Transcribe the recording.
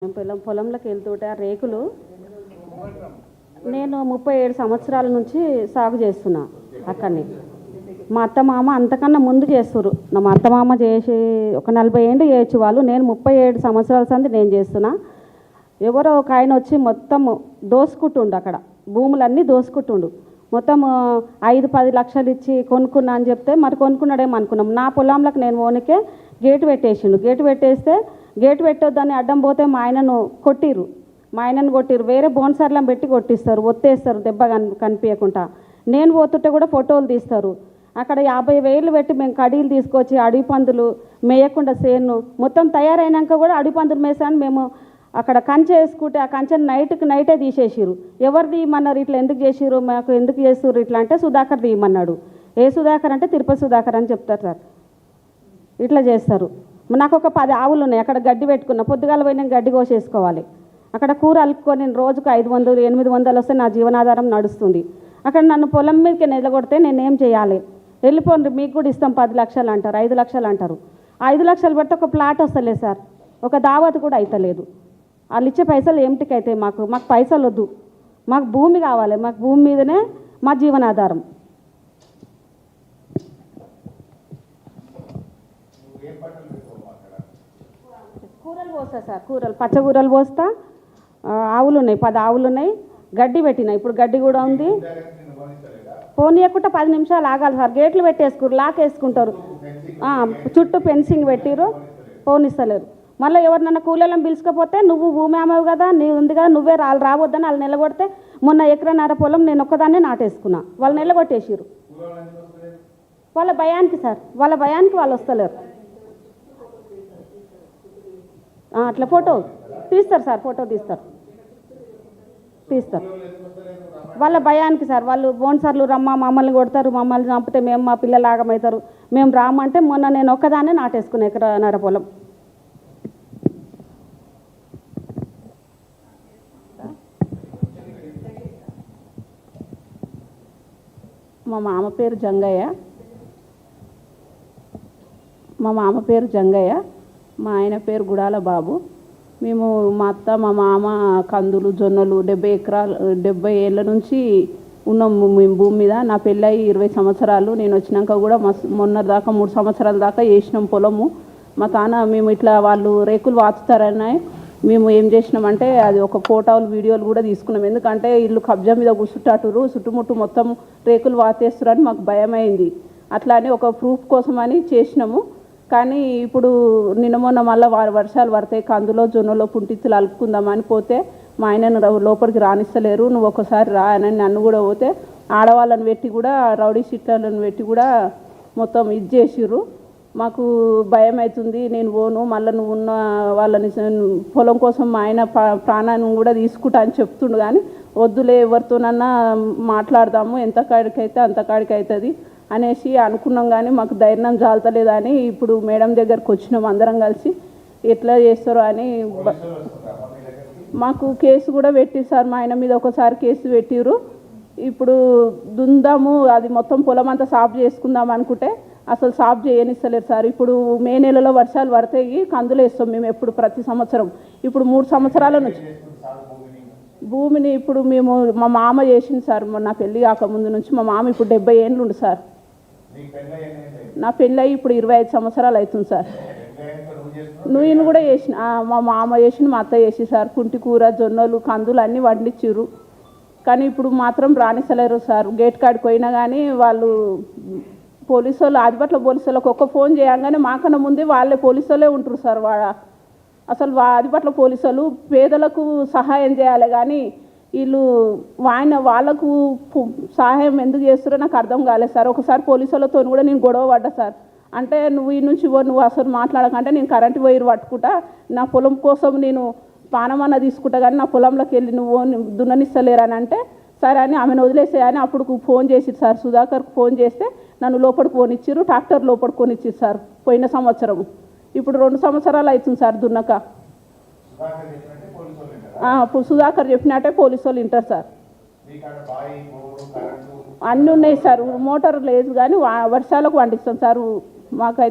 పొలంలోకి వెళ్తుంటే ఆ రేకులు నేను 37 సంవత్సరాల నుంచి సాగు చేస్తున్నా అక్కడిని. మా అత్తమామ అంతకన్నా ముందు చేస్తున్నారు. మా అత్తమామ చేసి ఒక 40 ఏళ్ళు చేయొచ్చు వాళ్ళు. నేను 37 సంవత్సరాల సంది నేను చేస్తున్నా. ఎవరో ఒక ఆయన వచ్చి మొత్తం దోసుకుంటుండు, అక్కడ భూములన్నీ దోసుకుంటుండు. మొత్తం 5-10 లక్షలు ఇచ్చి కొనుక్కున్నా అని చెప్తే మరి కొనుక్కున్నాడేమో అనుకున్నాం. నా పొలంలోకి నేను ఓనికే గేటు పెట్టేసిండు. గేటు పెట్టేస్తే గేటు పెట్టొద్దని అడ్డం పోతే మా ఆయనను కొట్టిర్రు. వేరే బోన్సర్లను పెట్టి కొట్టిస్తారు, ఒత్తేస్తారు దెబ్బ కనిపించకుండా. నేను పోతుంటే కూడా ఫోటోలు తీస్తారు. అక్కడ 50,000 పెట్టి మేము కడీలు తీసుకొచ్చి అడవి పందులు మేయకుండా సేను మొత్తం తయారైనాక కూడా అడవి పందులు మేసాను. మేము అక్కడ కంచె వేసుకుంటే ఆ కంచెని నైటే తీసేసిరు. ఎవరు తీయమన్నారు, ఇట్లా ఎందుకు చేసిరు, మాకు ఎందుకు చేస్తుర్రు ఇట్లా అంటే సుధాకర్ తీయమన్నాడు. ఏ సుధాకర్ అంటే తిరుపతి సుధాకర్ అని చెప్తారు సార్. ఇట్లా చేస్తారు. నాకు ఒక 10 ఆవులు ఉన్నాయి. అక్కడ గడ్డి పెట్టుకున్నా, పొద్దుగాల పోయి నేను గడ్డి కోసేసుకోవాలి. అక్కడ కూర అలుపుకొని నేను రోజుకు 500-800 వస్తే నా జీవనాధారం నడుస్తుంది. అక్కడ నన్ను పొలం మీదకి నిలగొడితే నేనేం చేయాలి? వెళ్ళిపోండి, మీకు కూడా ఇస్తాం 10 లక్షలు అంటారు, 5 లక్షలు అంటారు. 5 లక్షలు పెడితే ఒక ప్లాట్ వస్తలేదు సార్, ఒక దావత్ కూడా అవుతలేదు. వాళ్ళు ఇచ్చే పైసలు ఏమిటికి అవుతాయి? మాకు పైసలు వద్దు, మాకు భూమి కావాలి. మాకు భూమి మీదనే మా జీవనాధారం. కూరలు పోస్తా సార్, పచ్చకూరలు పోస్తా. ఆవులు ఉన్నాయి, 10 ఆవులు ఉన్నాయి. గడ్డి పెట్టినా, ఇప్పుడు గడ్డి కూడా ఉంది. పోనీయకుండా 10 నిమిషాలు ఆగాలి సార్. గేట్లు పెట్టేసుకురు, లాక్ వేసుకుంటారు. చుట్టూ ఫెన్సింగ్ పెట్టిరు, పోనిస్తలేరు. మళ్ళీ ఎవరినన్నా కూలీలను పిలుచుకపోతే నువ్వు భూమి అమ్మవు కదా, నీ ఉంది కదా, నువ్వే రావద్దని వాళ్ళు నిలగొడితే మొన్న ఎకరన్నర పొలం నేను ఒక్కదాన్నే నాటేసుకున్నా. వాళ్ళు నిలగొట్టేసిరు. వాళ్ళ భయానికి సార్, వాళ్ళ భయానికి వాళ్ళు వస్తలేరు. అట్లా ఫోటో తీస్తారు సార్, ఫోటో తీస్తారు. వాళ్ళ భయానికి సార్, వాళ్ళు బోన్సర్లు రమ్మ మమ్మల్ని కొడతారు, మమ్మల్ని చంపితే మేము మా పిల్లలు ఆగమవుతారు, మేము రామంటే మొన్న నేను ఒక్కదాన్నే నాటేసుకున్నా ఎకరన్నర పొలం. మా మామ పేరు జంగయ్య, మా ఆయన పేరు గుడాల బాబు. మేము మా అత్త మా మామ కందులు జొన్నలు 70 ఏళ్ళ నుంచి ఉన్నాము మేము భూమి మీద. నా పెళ్ళయి 20 సంవత్సరాలు. నేను వచ్చినాక కూడా మొన్న దాకా 3 సంవత్సరాల దాకా వేసినాం పొలము. మా తాన మేము ఇట్లా వాళ్ళు రేకులు వాచుతారని మేము ఏం చేసినామంటే అది ఒక ఫోటోలు వీడియోలు కూడా తీసుకున్నాం. ఎందుకంటే ఇల్లు కబ్జా మీద కూర్చుంటారు, చుట్టుముట్టు మొత్తం రేకులు వాతేస్తారని మాకు భయమైంది. అట్లా అని ఒక ప్రూఫ్ కోసమని చేసినాము. కానీ ఇప్పుడు నిన్న మొన్న మళ్ళీ వర్షాలు పడతాయి, కందులో జొన్నలో పుంటిత్తులు అలుపుకుందామని పోతే మా ఆయనను లోపలికి రానిస్తలేరు. నువ్వు ఒకసారి రా అని నన్ను కూడా పోతే ఆడవాళ్ళని పెట్టి కూడా రౌడీ షీట్లను పెట్టి కూడా మొత్తం ఇది చేసిర్రు. మాకు భయం అవుతుంది, నేను పోను, మళ్ళీ నువ్వు ఉన్న వాళ్ళని పొలం కోసం మా ఆయన ప్రాణాన్ని కూడా తీసుకుంటా అని చెప్తుండు. కానీ వద్దులే, ఎవరితోనన్నా మాట్లాడదాము, ఎంత కాడికైతే అంత కాడికి అవుతుంది అనేసి అనుకున్నాం. కానీ మాకు ధైర్యం చాలతలేదని ఇప్పుడు మేడం దగ్గరకు వచ్చినాం అందరం కలిసి. ఎట్లా చేస్తారో అని మాకు కేసు కూడా పెట్టిరు సార్. మా ఆయన మీద ఒకసారి కేసు పెట్టిరు. ఇప్పుడు దుందాము, అది మొత్తం పొలం అంతా సాఫ్ చేసుకుందాం అనుకుంటే అసలు సాఫ్ చేయనిస్తలేరు సార్. ఇప్పుడు మే నెలలో వర్షాలు పడతాయి, కందులు వేస్తాం మేము ఎప్పుడు ప్రతి సంవత్సరం. ఇప్పుడు 3 సంవత్సరాల నుంచి భూమిని ఇప్పుడు మేము మా మామ చేసింది సార్. నా పెళ్ళి కాకముందు నుంచి మా మామ ఇప్పుడు 70 ఏళ్ళు ఉంది సార్. నా పెళ్ళి ఇప్పుడు 25 సంవత్సరాలు అవుతుంది సార్. నువ్వు కూడా చేసిన, మా మామ చేసిన, మా అత్త చేసి సార్. కుంటి కూర జొన్నలు కందులు అన్నీ వండించిర్రు. కానీ ఇప్పుడు మాత్రం రాణిస్తలేరు సార్. గేట్ కాడికి పోయినా కానీ వాళ్ళు పోలీసు వాళ్ళు, ఆదిపట్ల పోలీసు వాళ్ళకి ఒక్క ఫోన్ చేయగానే మాకన్నా ముందే వాళ్ళే పోలీసు వాళ్ళే ఉంటారు సార్. అసలు ఆదిపట్ల పోలీసు వాళ్ళు పేదలకు సహాయం చేయాలి కానీ వీళ్ళు వాళ్ళకు సహాయం ఎందుకు చేస్తారో నాకు అర్థం కాలేదు సార్. ఒకసారి పోలీసు వాళ్ళతో కూడా నేను గొడవ పడ్డా సార్. అంటే నువ్వు ఈ నుంచి నువ్వు అసలు మాట్లాడకంటే నేను కరెంటు వైరు పట్టుకుంటా, నా పొలం కోసం నేను పానమన్న తీసుకుంటా, కానీ నా పొలంలోకి వెళ్ళి నువ్వు దున్ననిస్తలేరని అంటే సరే అని ఆమెను వదిలేసేయని అప్పుడు ఫోన్ చేసిరు సార్. సుధాకర్కి ఫోన్ చేస్తే నన్ను లోపలికి పోనిచ్చిర్రు, ట్రాక్టర్ లోపలికి కొనిచ్చిరు సార్ పోయిన సంవత్సరం. ఇప్పుడు 2 సంవత్సరాలు అవుతుంది సార్ దున్నక. సుధాకర్ చెప్పినట్టే పోలీసు వాళ్ళు వింటారు సార్. అన్నీ ఉన్నాయి సార్, మోటార్ లేదు కానీ వర్షాలకు పండిస్తాం సార్. మాకైతే